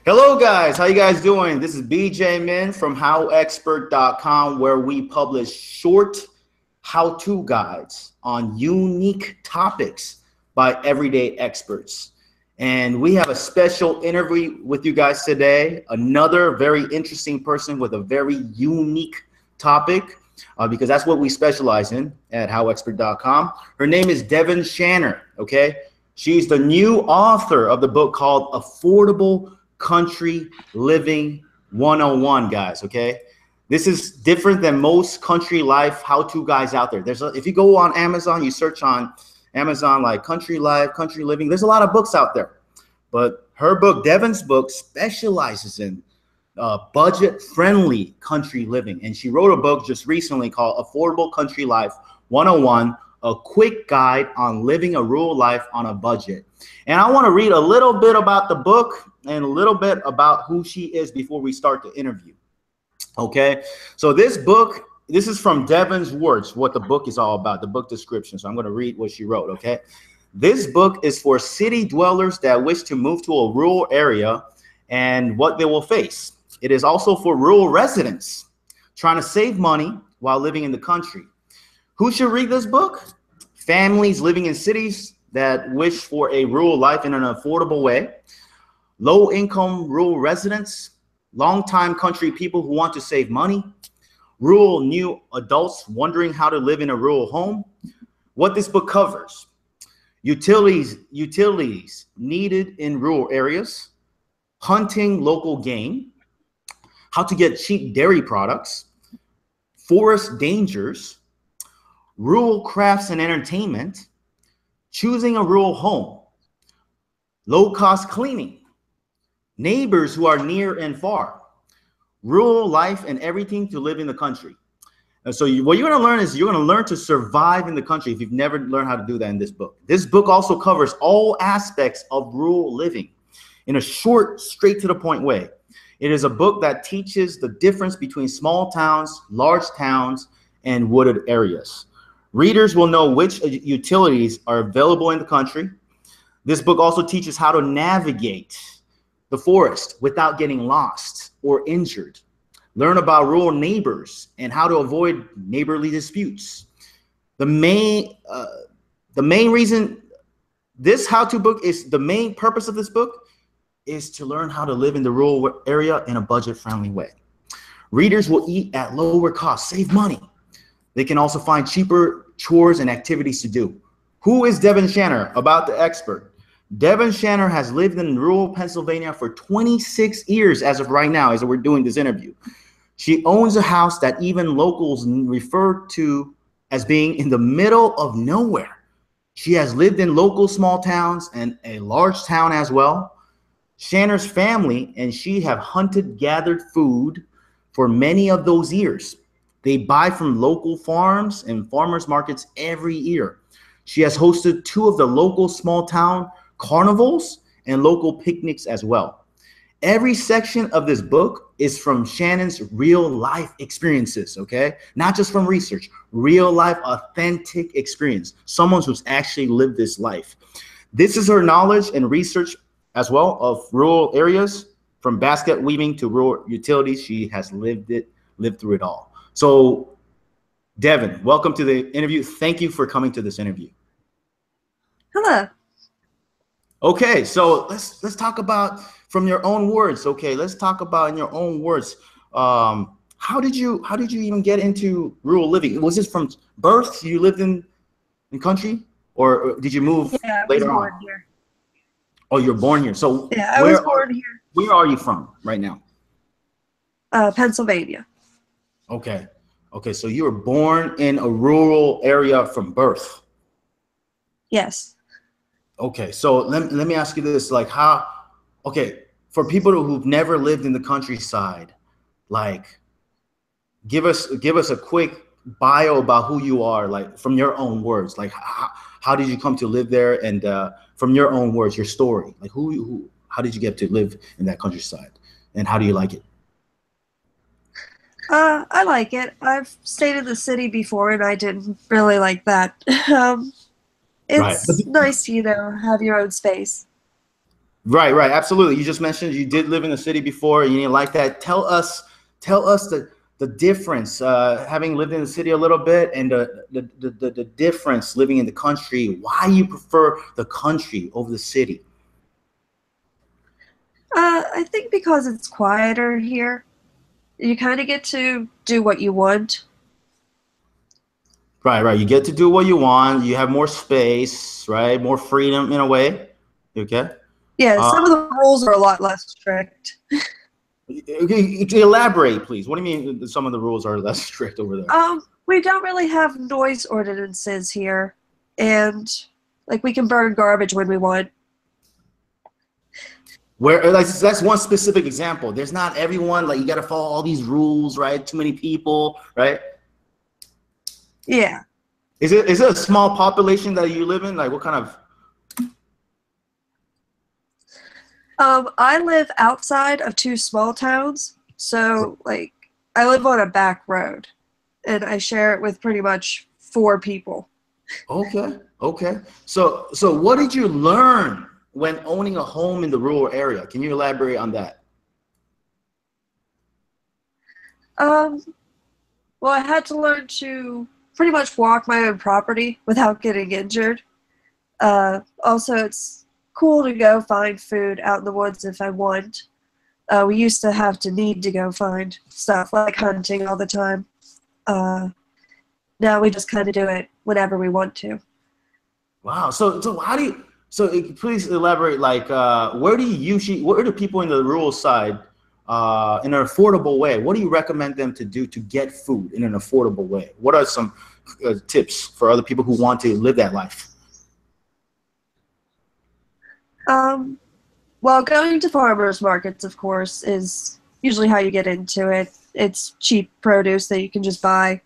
Hello guys, how you guys doing? This is BJ Min from HowExpert.com, where we publish short how-to guides on unique topics by everyday experts. And we have a special interview with you guys today, another very interesting person with a very unique topic, because that's what we specialize in at HowExpert.com. Her name is Deven Shanner, okay? She's the new author of the book called Affordable Country Living 101, guys, okay? This is different than most country life how-to guides out there. If you go on Amazon, you search on Amazon like country life, country living, there's a lot of books out there. But her book, Deven's book, specializes in budget-friendly country living. And she wrote a book just recently called Affordable Country Life 101, a quick guide on living a rural life on a budget. And I want to read a little bit about the book and a little bit about who she is before we start the interview. Okay, so this book, this is from Deven's words, what the book is all about, the book description. So I'm going to read what she wrote, okay? This book is for city dwellers that wish to move to a rural area and what they will face. It is also for rural residents trying to save money while living in the country. Who should read this book? Families living in cities that wish for a rural life in an affordable way, low-income rural residents, long-time country people who want to save money, rural new adults wondering how to live in a rural home. What this book covers: utilities needed in rural areas, hunting local game, how to get cheap dairy products, forest dangers, rural crafts and entertainment, choosing a rural home, low-cost cleaning, neighbors who are near and far, rural life and everything to live in the country. And so what you're going to learn is you're going to learn to survive in the country if you've never learned how to do that in this book. This book also covers all aspects of rural living in a short, straight to the point way. It is a book that teaches the difference between small towns, large towns, and wooded areas. Readers will know which utilities are available in the country. This book also teaches how to navigate the forest without getting lost or injured. Learn about rural neighbors and how to avoid neighborly disputes. The main reason this how-to book is, the main purpose of this book is to learn how to live in the rural area in a budget-friendly way. Readers will eat at lower cost, save money. They can also find cheaper chores and activities to do. Who is Deven Shanner? About the expert. Deven Shanner has lived in rural Pennsylvania for 26 years as of right now, as we're doing this interview. She owns a house that even locals refer to as being in the middle of nowhere. She has lived in local small towns and a large town as well. Shanner's family and she have hunted, gathered food for many of those years. They buy from local farms and farmers markets every year. She has hosted 2 of the local small town carnivals and local picnics as well. Every section of this book is from Shannon's real life experiences, okay? Not just from research, real life, authentic experience. Someone who's actually lived this life. This is her knowledge and research as well of rural areas, from basket weaving to rural utilities. She has lived through it all. So Deven, welcome to the interview. Thank you for coming to this interview. Hello. Okay, so let's talk about from your own words. Okay, let's talk about in your own words. How did you even get into rural living? Was this from birth? You lived in country, or did you move later on? Here. Oh, you're born here. So yeah, I was born here. Where are you from right now? Pennsylvania. Okay. Okay, so you were born in a rural area from birth. Yes. Okay, so let me ask you this, like okay, for people who've never lived in the countryside, like give us a quick bio about who you are, like from your own words, like how did you come to live there, and from your own words, your story, like how did you get to live in that countryside, and how do you like it? I like it. I've stayed in the city before, and I didn't really like that. It's nice to, have your own space. Right, right, absolutely. You just mentioned you did live in the city before. You didn't like that. Tell us the difference. Having lived in the city a little bit, and the difference living in the country. Why you prefer the country over the city? I think because it's quieter here, you kind of get to do what you want. Right, right. You get to do what you want. You have more space, right? More freedom in a way. Okay. Yeah, Uh, some of the rules are a lot less strict. okay, elaborate, please. What do you mean some of the rules are less strict over there? We don't really have noise ordinances here, and like we can burn garbage when we want. Where that's one specific example. There's not everyone like you got to follow all these rules, right? Too many people, right? Yeah. Is it a small population that you live in? Like what kind of? I live outside of two small towns, so like I live on a back road, and I share it with pretty much four people. Okay, okay. So what did you learn when owning a home in the rural area? Can you elaborate on that? Um, well, I had to learn to pretty much walk my own property without getting injured. Also, it's cool to go find food out in the woods if I want. We used to have to need to go find stuff like hunting all the time. Uh, Now we just kind of do it whenever we want to. Wow. So how do you? So please elaborate. Like where do people in the rural side, in an affordable way? What do you recommend them to do to get food in an affordable way? What are some tips for other people who want to live that life? Um, well, going to farmers markets, of course, is usually how you get into it. It's cheap produce that you can just buy.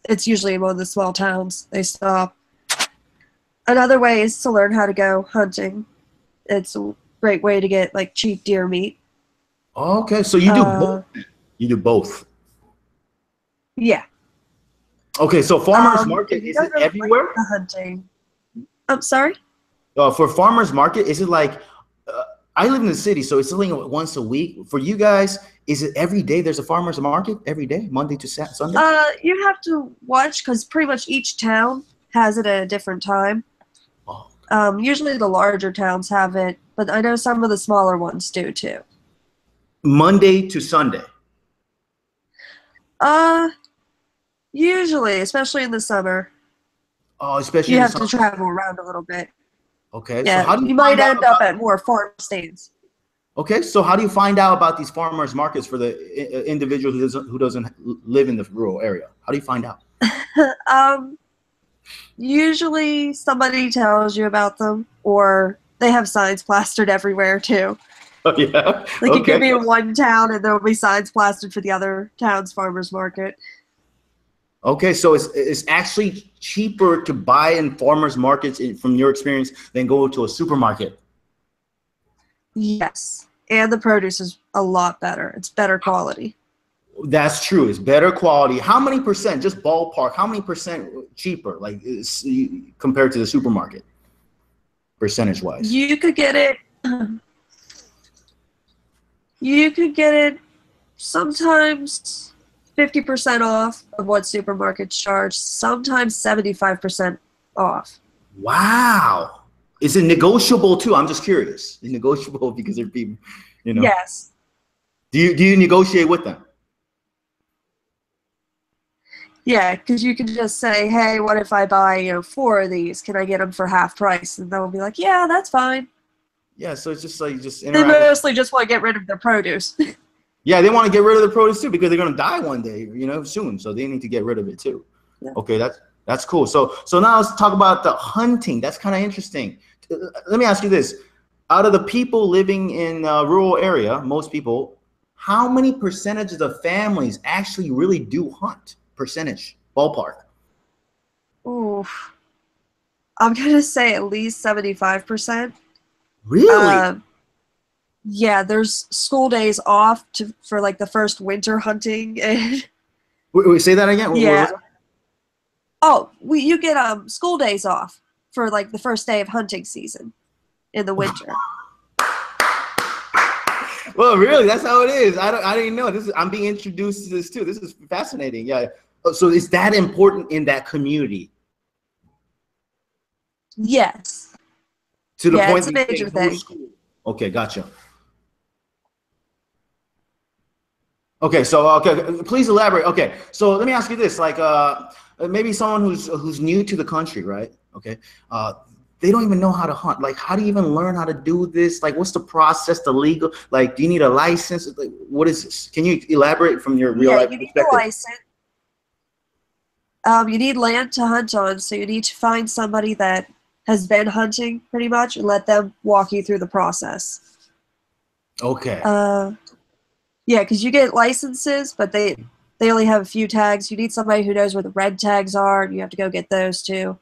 It's usually in one of the small towns they stop. Another way is to learn how to go hunting. It's a great way to get like cheap deer meat. Okay, so you do both. Uh, You do both. yeah. Okay, so farmers If market, you is it don't really like everywhere? the hunting, I'm sorry. For farmers market, is it like I live in the city, so it's only once a week. For you guys, is it every day? There's a farmers market every day, Monday to Sunday. You have to watch because pretty much each town has it at a different time. Oh, Usually the larger towns have it, but I know some of the smaller ones do too. Monday to Sunday. Uh, Usually, especially in the summer, Oh, especially you in the have to summer. travel around a little bit. Okay, so Yeah, how do you you might find out end up about? at more farm stands. Okay, so how do you find out about these farmers markets for the individual who doesn't live in the rural area? How do you find out? um, Usually somebody tells you about them, or they have signs plastered everywhere too. Oh, yeah. Like you could Okay. be in one town and there will be signs plastered for the other town's farmers market. Okay, so it's actually cheaper to buy in farmers markets from your experience than go to a supermarket. Yes, and the produce is a lot better. It's better quality. That's true. It's better quality. How many percent, just ballpark, how many percent cheaper, like compared to the supermarket, percentage wise? You could get it. You could get it sometimes 50% off of what supermarkets charge. Sometimes 75% off. Wow. Is it negotiable too? I'm just curious. It's negotiable because they're people, you know. Yes. Do you negotiate with them? Yeah, because you can just say, "Hey, what if I buy four of these? Can I get them for half price?" And they'll be like, "Yeah, that's fine." Yeah, so it's just like you just They interact with. mostly just want to get rid of their produce. Yeah, they want to get rid of the produce too because they're gonna die one day, soon. So they need to get rid of it too. Yeah. Okay, that's cool. So now let's talk about the hunting. That's kind of interesting. Let me ask you this: out of the people living in rural area, most people, how many percentage of the families actually really do hunt? Percentage, ballpark. Ooh, I'm gonna say at least 75%. Really? Uh, yeah, there's school days off for like the first winter hunting, and Wait, say that again. What was yeah. that? Oh, you get school days off for like the first day of hunting season in the winter. Well, really, that's how it is. I didn't know. I'm being introduced to this too. This is fascinating. Yeah. So is that important in that community? Yes. To the Yeah, point it's a that you major say no thing. school. Okay, gotcha. Okay, so okay, please elaborate. Okay, so let me ask you this: like, maybe someone who's new to the country, right? Okay, they don't even know how to hunt. Like, how do you even learn how to do this? Like, what's the process? The legal? Like, do you need a license? Like, what is this? Can you elaborate from your real Yeah, life you need a perspective? license. You need land to hunt on, so you need to find somebody that has been hunting pretty much and let them walk you through the process. Okay. Uh, yeah, because you get licenses, but they only have a few tags. You need somebody who knows where the red tags are, and you have to go get those too.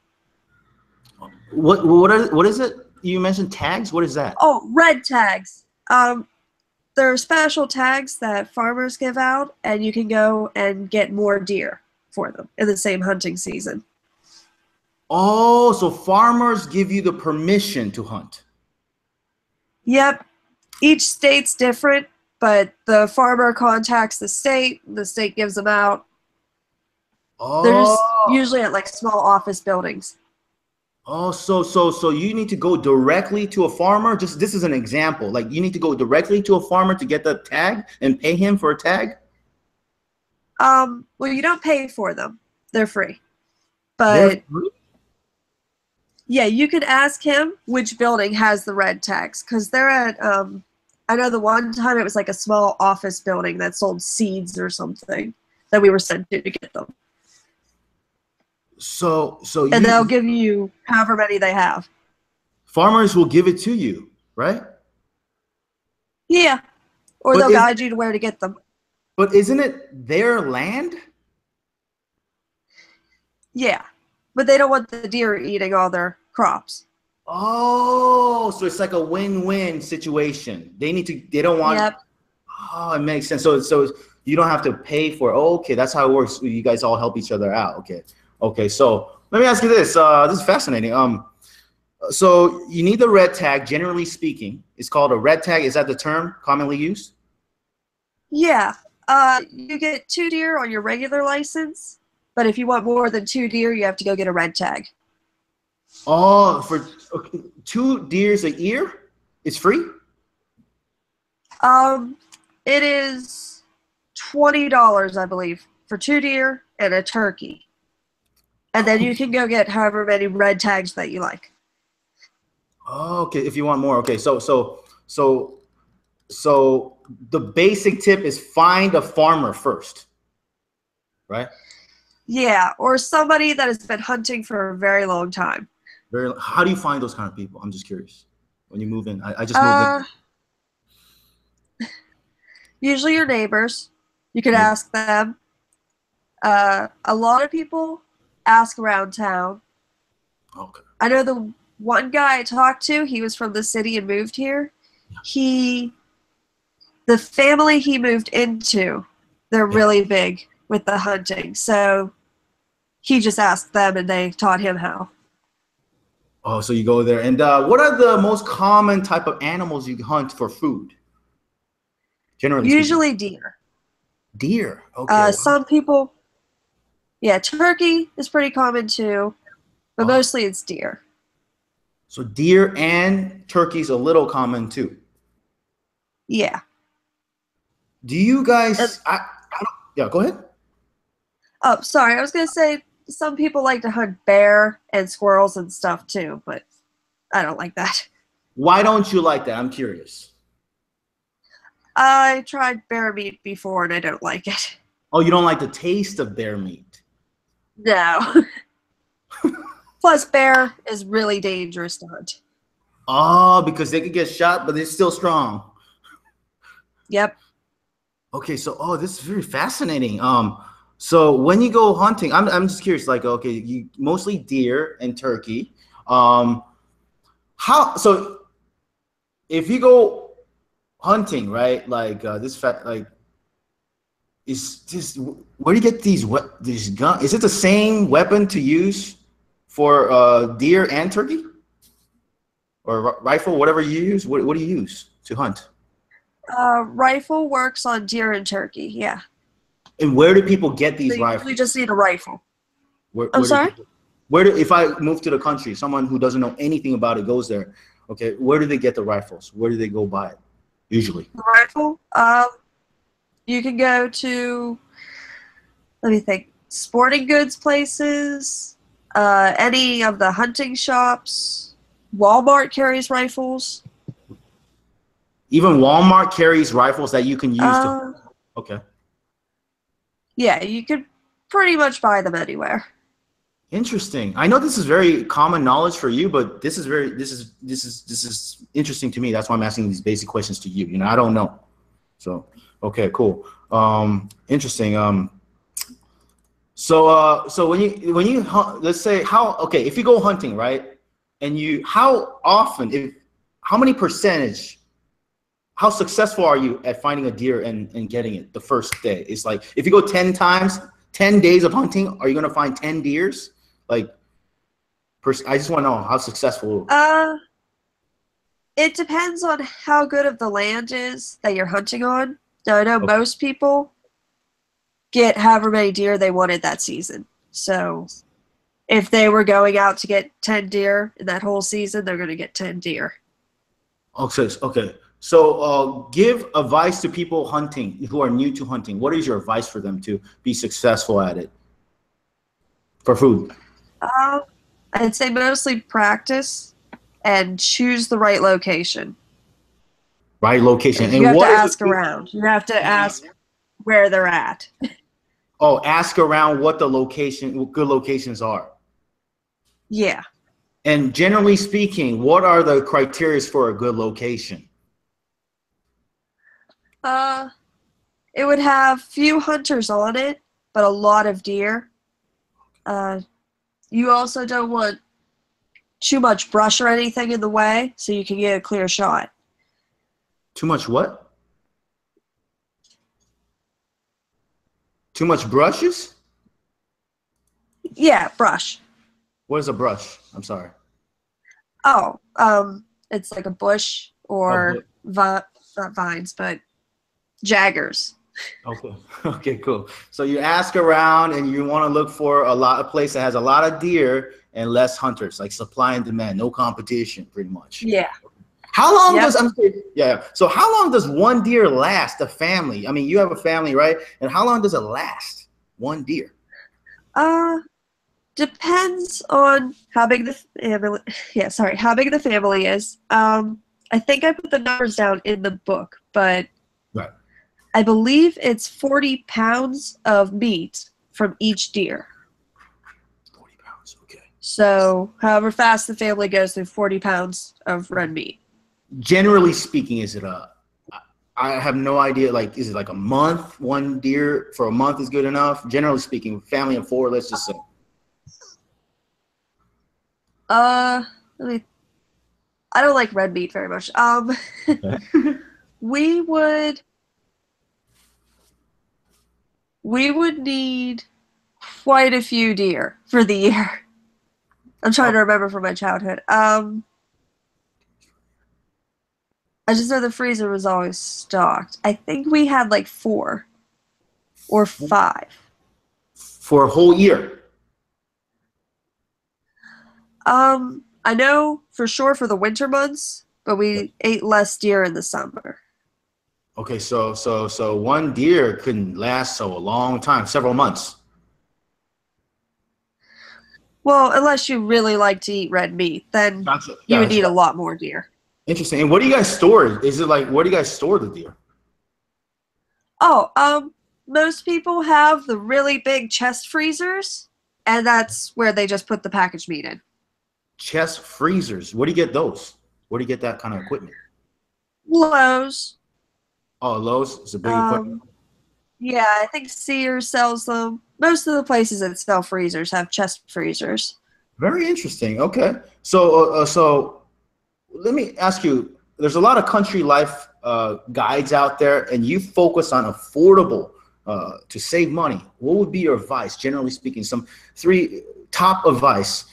What is it? You mentioned tags. What is that? Oh, red tags. There are special tags that farmers give out, and you can go and get more deer for them in the same hunting season. Oh, so farmers give you the permission to hunt. Yep. Each state's different, but the farmer contacts the state gives them out. They're just Oh, usually at like small office buildings. oh, so you need to go directly to a farmer. Just this is an example. Like you need to go directly to a farmer to get the tag and pay him for a tag. Well, you don't pay for them. They're free. They're But free? yeah, you could ask him which building has the red tags because they're at I know the one time it was like a small office building that sold seeds or something that we were sent to get them. So And they'll you give you however many they have. farmers will give it to you, right? Yeah. Or But they'll is guide you to where to get them. but isn't it their land? Yeah. But they don't want the deer eating all their crops. Oh, so it's like a win-win situation. They don't want. Yep. Oh, it makes sense. So you don't have to pay for it. Okay, that's how it works. You guys all help each other out. Okay. Okay. So let me ask you this. This is fascinating. So you need the red tag, generally speaking. It's called a red tag. Is that the term commonly used? Yeah. You get 2 deer on your regular license, but if you want more than 2 deer, you have to go get a red tag. Oh, for okay, 2 deers a year? It's free? Um, it is $20, I believe, for 2 deer and a turkey. And then you can go get however many red tags that you like. Oh, okay. If you want more. Okay. So the basic tip is find a farmer first, right? Yeah, or somebody that has been hunting for a very long time. How do you find those kind of people? I'm just curious. When you move in, I just moved Uh, in. Usually your neighbors. You could Yeah. ask them. A lot of people ask around town. Okay. I know the one guy I talked to, he was from the city and moved here. The family he moved into, they're Yeah. really big with the hunting. So he just asked them and they taught him how. Oh, so you go there. And what are the most common type of animals you hunt for food? Generally speaking. Usually deer. Deer. Okay. Wow. Some people, yeah, turkey is pretty common too, but Oh, mostly it's deer. so deer and turkey's a little common too. Yeah. Do you And, guys? I don't. Yeah. Go ahead. oh, sorry, I was gonna say some people like to hunt bear and squirrels and stuff too, but I don't like that. Why don't you like that? I'm curious. I tried bear meat before and I don't like it. Oh, you don't like the taste of bear meat. No. Plus, bear is really dangerous to hunt. Oh, because they could get shot, but they're still strong. Yep. Okay, so this is very fascinating. So when you go hunting, I'm just curious. Like, okay, you mostly deer and turkey. How so? If you go hunting, right? Like like is this where do you get these guns? Is it the same weapon to use for deer and turkey or rifle, whatever you use? What do you use to hunt? Rifle works on deer and turkey. Yeah. And where do people get So these you usually rifles? just need a rifle. Where, I'm where do sorry? people, where do, if I move to the country, someone who doesn't know anything about it goes there, okay, where do they get the rifles? Where do they go buy it usually? The rifle? You can go to, let me think, sporting goods places, any of the hunting shops. Walmart carries rifles. Even Walmart carries rifles that you can use to, Uh, okay. yeah, you could pretty much buy them anywhere. Interesting. I know this is very common knowledge for you, but this is interesting to me. That's why I'm asking these basic questions to you. You know, I don't know. So, okay, cool. Interesting. So when you hunt, let's say okay, if you go hunting, right? And how often, how many percentage, how successful are you at finding a deer and getting it the first day? It's like, if you go 10 times, 10 days of hunting, are you going to find 10 deers? Like, I just want to know how successful. It depends on how good of the land is that you're hunting on. Now, I know Okay. most people get however many deer they wanted that season. So if they were going out to get 10 deer in that whole season, they're going to get 10 deer. Okay. Okay. So give advice to people hunting who are new to hunting. What is your advice for them to be successful at it for food? I'd say mostly practice and choose the right location. Right location. Like you And have to what is ask around. You have to ask where they're at. Oh, ask around what what good locations are. Yeah. And generally speaking, what are the criteria for a good location? Uh, it would have few hunters on it, but a lot of deer. You also don't want too much brush or anything in the way, so you can get a clear shot. Too much what? Too much brushes? Yeah, brush. What is a brush? I'm sorry. Oh, it's like a bush Oh, or not vines, but jaggers. okay. Okay, cool. So you ask around and you want to look for a place that has a lot of deer and less hunters, like supply and demand, no competition, pretty much. Yeah. How long Yep. yeah. So how long does one deer last a family? I mean, you have a family, right? And how long does it last? One deer. Uh, Depends on how big the family. Yeah, sorry, how big the family is. I think I put the numbers down in the book, but Right. I believe it's 40 pounds of meat from each deer. 40 pounds. Okay. So, however fast the family goes through 40 pounds of red meat. Generally speaking, is it I have no idea. Like, is it like a month? One deer for a month is good enough. Generally speaking, family of four, let's just say. Let me. I don't like red meat very much. We would we would need quite a few deer for the year. I'm trying to remember from my childhood. I just know the freezer was always stocked. I think we had like 4 or 5. For a whole year. I know for sure for the winter months, but we ate less deer in the summer. Okay, so one deer couldn't last so a long time, several months. Well, unless you really like to eat red meat, then Gotcha. you would Gotcha. need a lot more deer. Interesting. And what do you guys store? Is it like, where do you guys store the deer? Oh, most people have the really big chest freezers, and that's where they just put the packaged meat in. Chest freezers. Where do you get those? Where do you get that kind of equipment? Lowe's. Oh, Lowe's. It's a big equipment. Yeah, I think Sears sells them. Most of the places that sell freezers have chest freezers. Very interesting. Okay. So let me ask you, there's a lot of country life guides out there, and you focus on affordable to save money. What would be your advice, generally speaking, some 3 top advice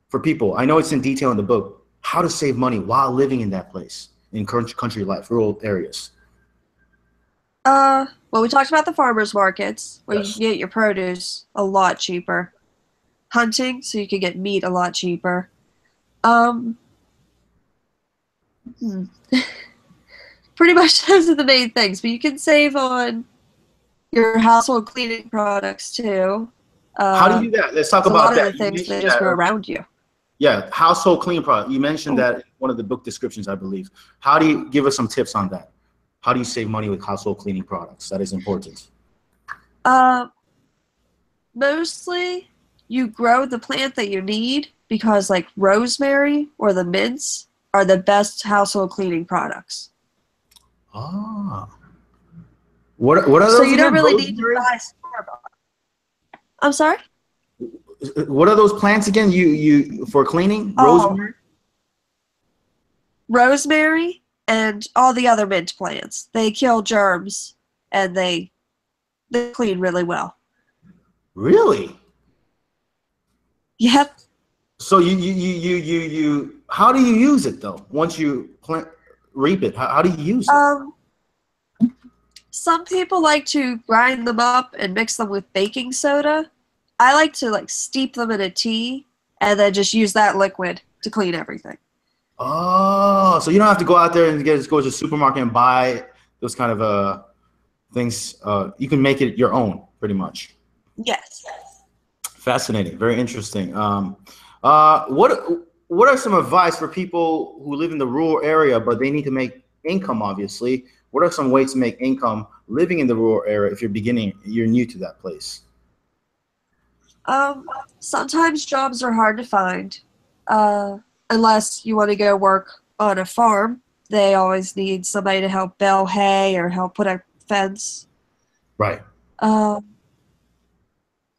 for people? I know it's in detail in the book, how to save money while living in that place, in country life, rural areas. Well, we talked about the farmers markets where you Yes. can get your produce a lot cheaper. Hunting, so you can get meat a lot cheaper. Um, hmm. Pretty much those are the main things, but you can save on your household cleaning products too. How do you Uh, do that? Let's talk 'Cause a lot about of the that. You things they mentioned just that grow earlier. around you. Yeah, household cleaning product. You mentioned Oh. that in one of the book descriptions, I believe. How do you give us some tips on that? How do you save money with household cleaning products? That is important. Uh, Mostly you grow the plant that you need because like rosemary or the mints are the best household cleaning products. Ah, what are So those you don't again? really need to Rosemary? buy store bought. I'm sorry? What are those plants again? You for cleaning? Oh, Rosemary? rosemary and all the other mint plants. They kill germs and they clean really well. Really? Yep. So you how do you use it though? Once you plant reap it, how do you use it? Um, some people like to grind them up and mix them with baking soda. I like to like steep them in a tea and then just use that liquid to clean everything. Oh, so you don't have to go out there and just go to the supermarket and buy those kind of things. You can make it your own, pretty much. Yes. Fascinating, very interesting. What are some advice for people who live in the rural area but they need to make income? Obviously, what are some ways to make income living in the rural area if you're new to that place? Um, Sometimes jobs are hard to find, uh, unless you want to go work on a farm. They always need somebody to help bale hay or help put a fence. Right. Um,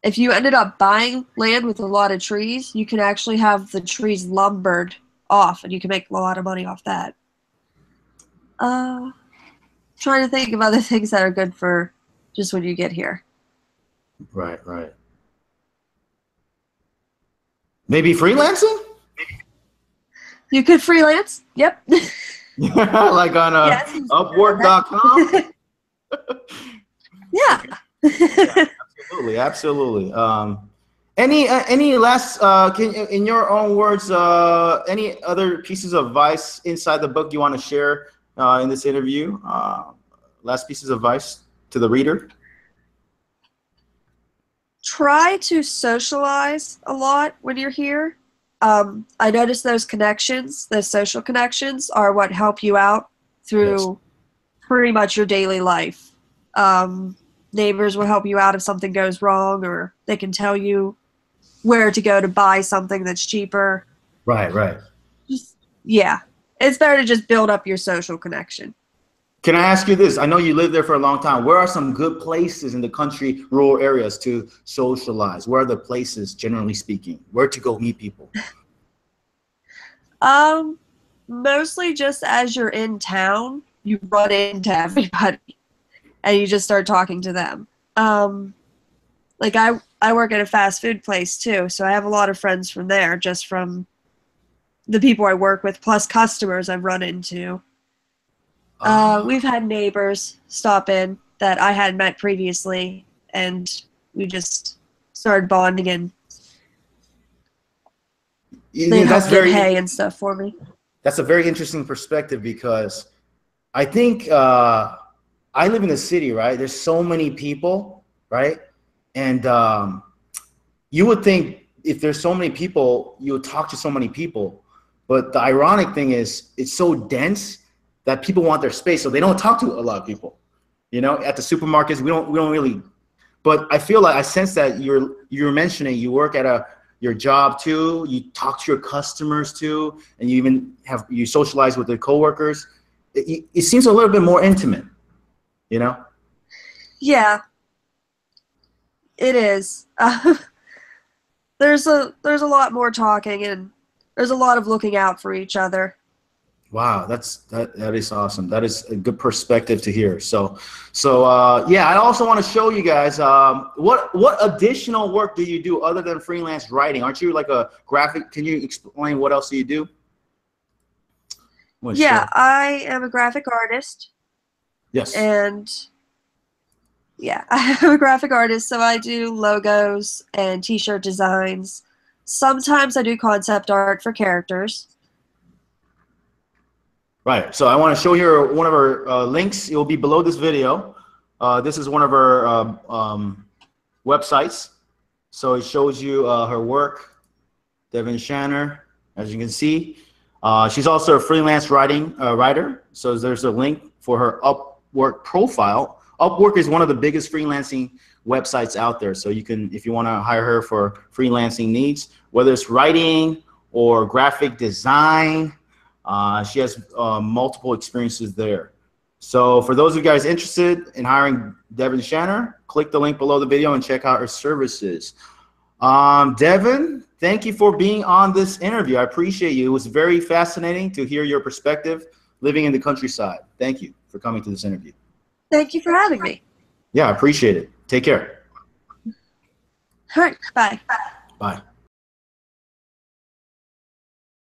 if you ended up buying land with a lot of trees, you can actually have the trees lumbered off, and you can make a lot of money off that. Uh, Trying to think of other things that are good for just when you get here. Right. Right. Maybe freelancing? You could freelance. Yep. Like on Yeah, it seems Upwork.com? that. Yeah. Yeah, absolutely, absolutely. Any last in your own words, any other pieces of advice inside the book you want to share in this interview? Last pieces of advice to the reader. Try to socialize a lot when you're here. I noticed those connections, those social connections, are what help you out Yes. through pretty much your daily life. Um, Neighbors will help you out if something goes wrong, or they can tell you where to go to buy something that's cheaper. Right, right. Just, yeah, it's better to just build up your social connection. Can I ask you this? I know you lived there for a long time. Where are some good places in the country, rural areas to socialize? Where are the places, generally speaking? Where to go meet people? Um, Mostly just as you're in town, you run into everybody and you just start talking to them. Um, like I work at a fast food place too, so I have a lot of friends from there, just from the people I work with, plus customers I've run into. Ah, We've had neighbors stop in that I had met previously, and we just started bonding, and they'd that's help get very hay and stuff for me. that's a very interesting perspective because I think I live in the city, right? There's so many people, right? And you would think if there's so many people, you would talk to so many people. But the ironic thing is, it's so dense that people want their space, so they don't talk to a lot of people. You know, at the supermarkets, we don't really. But I feel like I sense that you're mentioning you work at your job too. You talk to your customers too, and you even you socialize with the coworkers. It seems a little bit more intimate, you know. Yeah, it is. There's a lot more talking, and there's a lot of looking out for each other. Wow, that is awesome. That is a good perspective to hear. So yeah, I also want to show you guys what additional work do you do other than freelance writing? Aren't you like a graphic? Can you explain what else do you do? I'm gonna Yeah, share. I am a graphic artist, Yes. and Yeah, I'm a graphic artist, so I do logos and t-shirt designs. Sometimes I do concept art for characters. Right. So I want to show you one of our links. It will be below this video. This is one of our websites. So it shows you her work, Deven Shanner, as you can see. She's also a freelance writer. So there's a link for her Upwork profile. Upwork is one of the biggest freelancing websites out there. So you can, if you want to hire her for freelancing needs, whether it's writing or graphic design, she has multiple experiences there. So for those of you guys interested in hiring Deven Shanner, click the link below the video and check out her services. Deven, thank you for being on this interview. I appreciate you. It was very fascinating to hear your perspective living in the countryside. Thank you for coming to this interview. Thank you for having me. Yeah, I appreciate it. Take care. All right, bye. Bye.